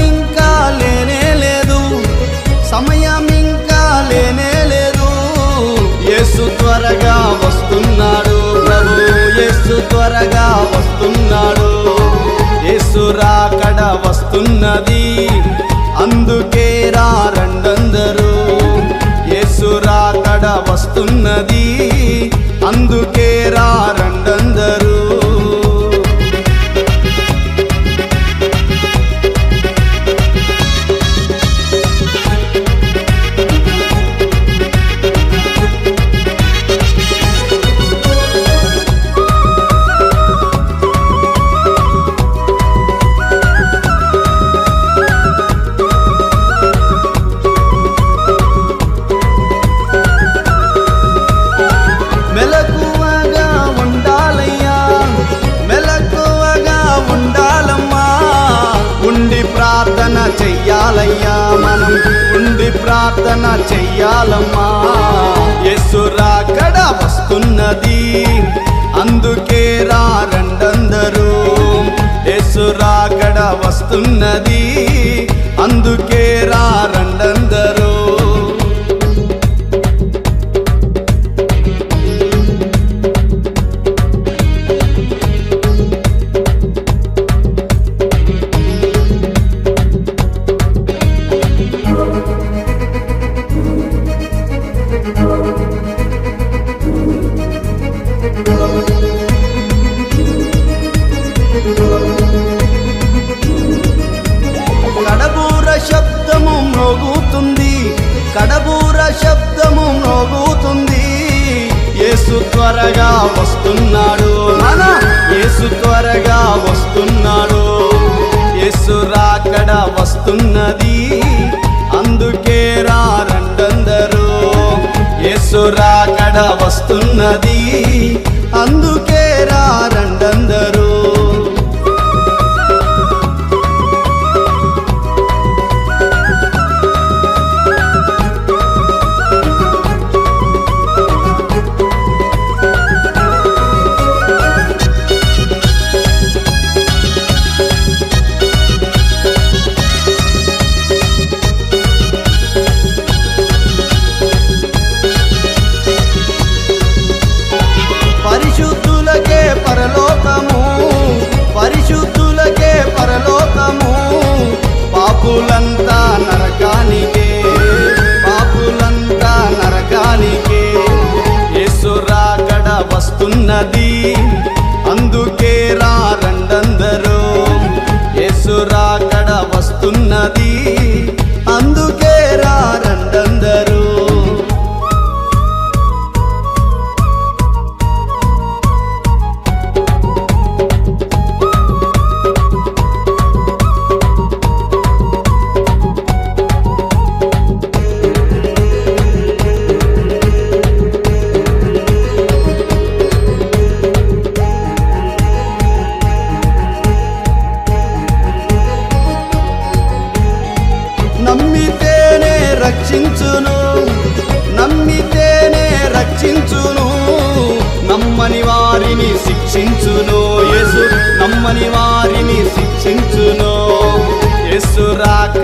ఇంకా లేనే లేదు, సమయం ఇంకా లేనే లేదు. యేసు త్వరగా వస్తున్నాడు, ప్రభు యేసు త్వరగా వస్తున్నాడు. యేసు రాకడ వస్తున్నది, అందుకే రండందరూ. యేసు రాకడ వస్తున్నది, అందుకే రండందరూ. మెలకువగా ఉండాలయ్యా, మెలకువగా ఉండాలమ్మా. ఉండి ప్రార్థన చెయ్యాలయ్యా, మనం ఉండి ప్రార్థన చెయ్యాలమ్మా. యేసు రాకడ వస్తున్నది, అందుకే రండందరూ. యేసు రాకడ వస్తున్నది, అందుకే రండందరూ. కడబూర శబ్దము మ్రోగుతుంది, కడబూర శబ్దము మ్రోగుతుంది. యేసు త్వరగా వస్తున్నాడు, మన యేసు త్వరగా వస్తున్నాడు. యేసు రాకడ వస్తున్నది, అందుకే రండందరూ. యేసు రాకడ వస్తున్నది, అందుకే రండందరూ. పరిశుద్ధులకే పరలోకము, పరిశుద్ధులకే పరలోకము. పాపులంతా నరకానికే, పాపులంతా నరకానికే. యేసు రాకడ వస్తున్నది, అందుకే రండందరూ. యేసు రాకడ వస్తున్నది, అందుకే రండందరూ. నమ్మితేనే రక్షించును, నమ్మితేనే రక్షించును. నమ్మని వారిని శిక్షించును, యేసు నమ్మని వారిని శిక్షించును. యేసు రాక